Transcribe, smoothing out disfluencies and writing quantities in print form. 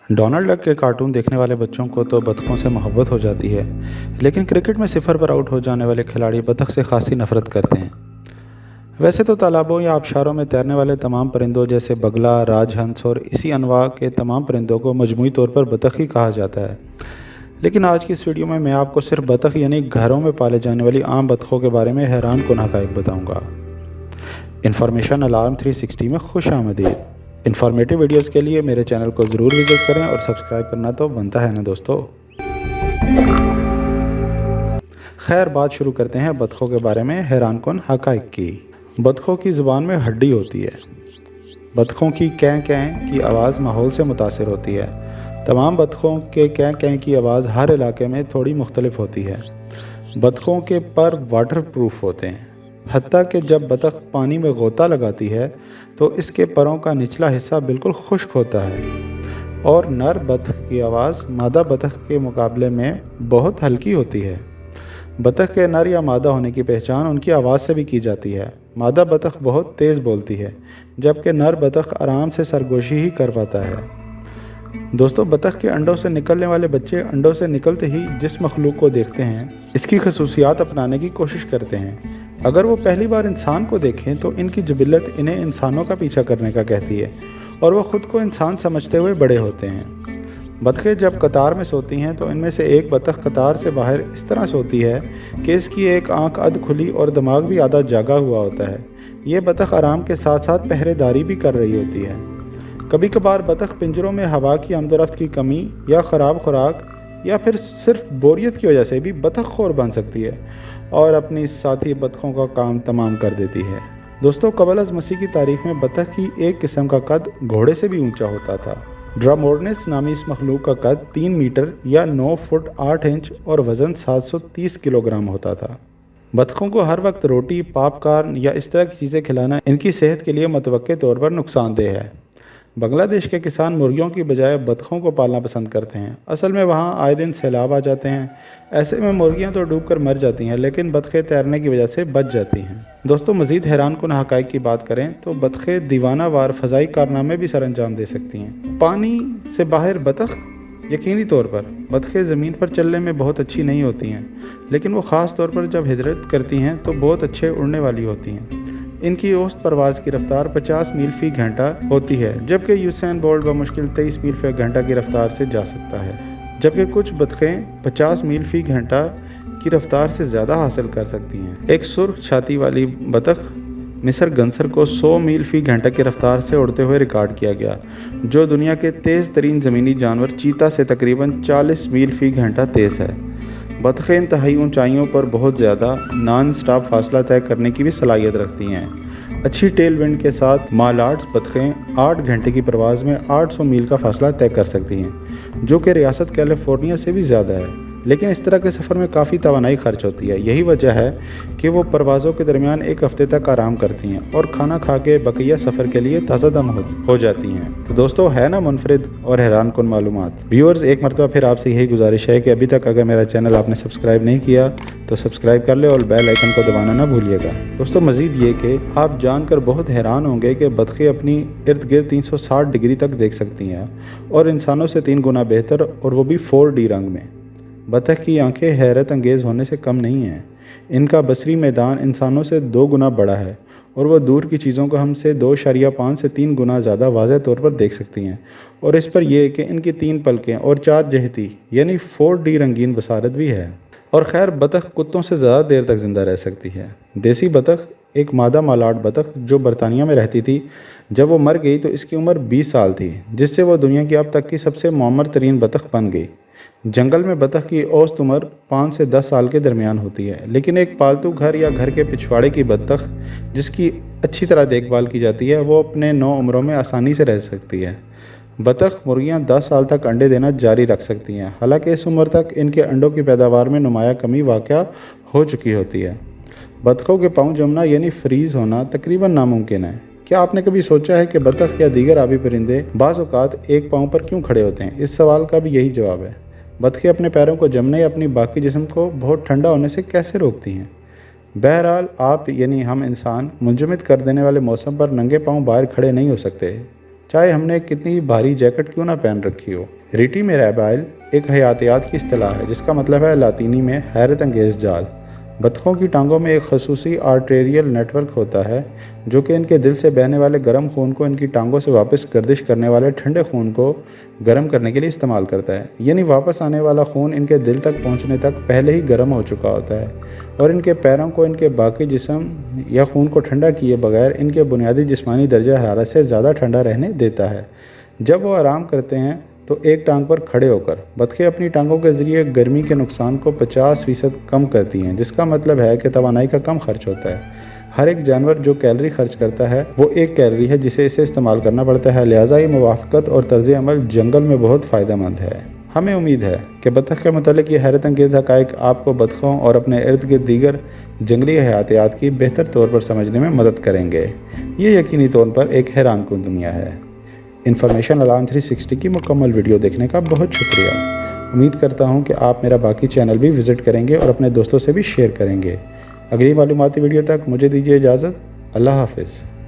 Donald duck के cartoon देखने वाले बच्चों को तो बतखों से मोहब्बत हो जाती है, लेकिन क्रिकेट में सिफर पर आउट हो जाने वाले खिलाड़ी बतख से खासी नफरत करते हैं। वैसे तो तालाबों या आबशारों में तैरने वाले तमाम परिंदों जैसे बगला, राजहंस और इसी अनवा के तमाम परिंदों को मजमूई तौर पर बतख ही कहा जाता है। लेकिन आज की इस वीडियो में मैं आपको सिर्फ बतख यानी घरों में पाले जाने वाली आम बतखों के बारे में हैरान कुन हक़ाइक़ बताऊँगा। इन्फॉर्मेशन अलार्म 360 में खुश आमदीद। इन्फॉर्मेटिव वीडियोस के लिए मेरे चैनल को ज़रूर विज़िट करें और सब्सक्राइब करना तो बनता है ना दोस्तों। खैर, बात शुरू करते हैं बतखों के बारे में हैरान कुन हक़ाइक़ की। बतखों की ज़ुबान में हड्डी होती है। बतखों की कैं कैं की आवाज़ माहौल से मुतासिर होती है। तमाम बतखों के कैं कैं की आवाज़ हर इलाके में थोड़ी मुख्तलिफ होती है। बतखों के पर वाटर प्रूफ होते हैं, हत्ता कि जब बतख पानी में गोता लगाती है तो इसके परों का निचला हिस्सा बिल्कुल खुश्क होता है। और नर बतख की आवाज़ मादा बतख के मुकाबले में बहुत हल्की होती है। बतख के नर या मादा होने की पहचान उनकी आवाज़ से भी की जाती है। मादा बतख बहुत तेज़ बोलती है, जबकि नर बतख आराम से सरगोशी ही कर पाता है। दोस्तों, बतख के अंडों से निकलने वाले बच्चे अंडों से निकलते ही जिस मखलूक को देखते हैं इसकी खसूसियात अपनाने की कोशिश करते हैं। अगर वो पहली बार इंसान को देखें तो इनकी जबिलत इन्हें इंसानों का पीछा करने का कहती है और वो ख़ुद को इंसान समझते हुए बड़े होते हैं। बतखें जब कतार में सोती हैं तो इनमें से एक बतख कतार से बाहर इस तरह सोती है कि इसकी एक आंख अध खुली और दिमाग भी आधा जागा हुआ होता है। ये बतख आराम के साथ साथ पहरेदारी भी कर रही होती है। कभी कभार बतख पिंजरों में हवा की आमदोरफ्त की कमी या ख़राब खुराक या फिर सिर्फ बोरियत की वजह से भी बतख खोर बन सकती है और अपनी साथी बतखों का काम तमाम कर देती है। दोस्तों, क़ब्ल अज़ मसीह की तारीख़ में बतख की एक किस्म का कद घोड़े से भी ऊंचा होता था। ड्रामोर्निस नामी इस मखलूक का कद 3 मीटर या 9 फुट 8 इंच और वज़न 730 किलोग्राम होता था। बतखों को हर वक्त रोटी, पॉपकॉर्न या इस तरह की चीज़ें खिलाना इनकी सेहत के लिए मुतवक्के तौर पर नुकसानदेह है। बांग्लादेश के किसान मुर्गियों की बजाय बतखों को पालना पसंद करते हैं। असल में वहाँ आए दिन सैलाब आ जाते हैं। ऐसे में मुर्गियाँ तो डूबकर मर जाती हैं, लेकिन बतखें तैरने की वजह से बच जाती हैं। दोस्तों, मज़ीद हैरान कुन हक़ाइक़ की बात करें तो बतखें दीवाना वार फ़ज़ाई कारनामे भी सर अंजाम दे सकती हैं। पानी से बाहर बतख, यकीनी तौर पर बतखें ज़मीन पर चलने में बहुत अच्छी नहीं होती हैं, लेकिन वो ख़ास तौर पर जब हिजरत करती हैं तो बहुत अच्छे उड़ने वाली होती हैं। इनकी औसत परवाज़ की रफ्तार 50 मील फ़ी घंटा होती है, जबकि यूसैन बोल्ट बमुश्किल 23 मील फ़ी घंटा की रफ्तार से जा सकता है, जबकि कुछ बतखें 50 मील फ़ी घंटा की रफ्तार से ज़्यादा हासिल कर सकती हैं। एक सुर्ख छाती वाली बतख मिस्र गंसर को 100 मील फ़ी घंटा की रफ्तार से उड़ते हुए रिकॉर्ड किया गया, जो दुनिया के तेज़ तरीन ज़मीनी जानवर चीता से तकरीबन 40 मील फ़ी घंटा तेज़ है। बतखें इंतहाई ऊंचाइयों पर बहुत ज़्यादा नॉन स्टॉप फासला तय करने की भी सलाहियत रखती हैं। अच्छी टेल विंड के साथ मालार्ड्स बतखें 8 घंटे की परवाज़ में 800 मील का फासला तय कर सकती हैं, जो कि रियासत कैलिफोर्निया से भी ज़्यादा है। लेकिन इस तरह के सफ़र में काफ़ी तवानाई खर्च होती है। यही वजह है कि वो परवाज़ों के दरमियान एक हफ़्ते तक आराम करती हैं और खाना खा के बकिया सफ़र के लिए ताज़ा दम हो जाती हैं। तो दोस्तों, है ना मुनफरिद और हैरान कुन मालूमात। व्यूअर्स, एक मरतबा फिर आपसे यही गुजारिश है कि अभी तक अगर मेरा चैनल आपने सब्सक्राइब नहीं किया तो सब्सक्राइब कर ले और बेल आइकन को दबाना ना भूलिएगा। दोस्तों, मज़ीद ये कि आप जानकर बहुत हैरान होंगे कि बतखें अपनी इर्द गिर्द 360 डिग्री तक देख सकती हैं और इंसानों से 3 गुना बेहतर, और वो भी 4D रंग में। बतख की आंखें हैरत अंगेज़ होने से कम नहीं हैं। इनका बसरी मैदान इंसानों से 2 गुना बड़ा है और वह दूर की चीज़ों को हमसे 2.5 से 3 गुना ज़्यादा वाज़ेह तौर पर देख सकती हैं। और इस पर यह कि इनकी 3 पलकें और 4 जहती यानी 4D रंगीन बसारत भी है। और ख़ैर, बतख कुत्तों से ज़्यादा देर तक ज़िंदा रह सकती है। देसी बतख, एक मादा मालाड बतख जो बरतानिया में रहती थी, जब वो मर गई तो इसकी उम्र 20 साल थी, जिससे वो दुनिया की अब तक की सबसे मुअम्मर तरीन बतख बन गई। जंगल में बतख की औसत उम्र 5 से 10 साल के दरमियान होती है, लेकिन एक पालतू घर या घर के पिछवाड़े की बतख जिसकी अच्छी तरह देखभाल की जाती है, वो अपने 9 उम्रों में आसानी से रह सकती है। बतख मुर्गियां 10 साल तक अंडे देना जारी रख सकती हैं, हालांकि इस उम्र तक इनके अंडों की पैदावार में नुमाया कमी वाक़या हो चुकी होती है। बतखों के पाँव जमना यानी फ्रीज़ होना तकरीबन नामुमकिन है। क्या आपने कभी सोचा है कि बतख या दीगर आबी परिंदे बाज़ औक़ात एक पाँव पर क्यों खड़े होते हैं? इस सवाल का भी यही जवाब है। बतखें अपने पैरों को जमने या अपनी बाकी जिस्म को बहुत ठंडा होने से कैसे रोकती हैं? बहरहाल, आप यानी हम इंसान मुंजमद कर देने वाले मौसम पर नंगे पाँव बाहर खड़े नहीं हो सकते, चाहे हमने कितनी भारी जैकेट क्यों ना पहन रखी हो। ریٹی میرابائل ایک حیاتیات کی اصطلاح ہے جس کا مطلب ہے لاطینی میں حیرت انگیز جال۔ بطخوں کی ٹانگوں میں ایک خصوصی آرٹیریل نیٹ ورک ہوتا ہے جو کہ ان کے دل سے بہنے والے گرم خون کو ان کی ٹانگوں سے واپس گردش کرنے والے ٹھنڈے خون کو گرم کرنے کے لیے استعمال کرتا ہے۔ یعنی واپس آنے والا خون ان کے دل تک پہنچنے تک پہلے ہی گرم ہو چکا ہوتا ہے اور ان کے پیروں کو ان کے باقی جسم یا خون کو ٹھنڈا کیے بغیر ان کے بنیادی جسمانی درجہ حرارت سے زیادہ ٹھنڈا رہنے دیتا ہے۔ جب وہ آرام کرتے ہیں تو ایک ٹانگ پر کھڑے ہو کر بطخیں اپنی ٹانگوں کے ذریعے گرمی کے نقصان کو 50% کم کرتی ہیں، جس کا مطلب ہے کہ توانائی کا کم خرچ ہوتا ہے۔ ہر ایک جانور جو کیلری خرچ کرتا ہے وہ ایک کیلری ہے جسے اسے استعمال کرنا پڑتا ہے، لہٰذا یہ موافقت اور طرز عمل جنگل میں بہت فائدہ مند ہے۔ ہمیں امید ہے کہ بطخ کے متعلق یہ حیرت انگیز حقائق آپ کو بطخوں اور اپنے ارد گرد دیگر جنگلی حیاتیات کی بہتر طور پر سمجھنے میں مدد کریں گے۔ یہ یقینی طور پر ایک حیران کن دنیا ہے۔ انفارمیشن الارم 360 کی مکمل ویڈیو دیکھنے کا بہت شکریہ۔ امید کرتا ہوں کہ آپ میرا باقی چینل بھی وزٹ کریں گے اور اپنے دوستوں سے بھی شیئر کریں گے۔ اگلی معلوماتی ویڈیو تک مجھے دیجیے اجازت۔ اللہ حافظ۔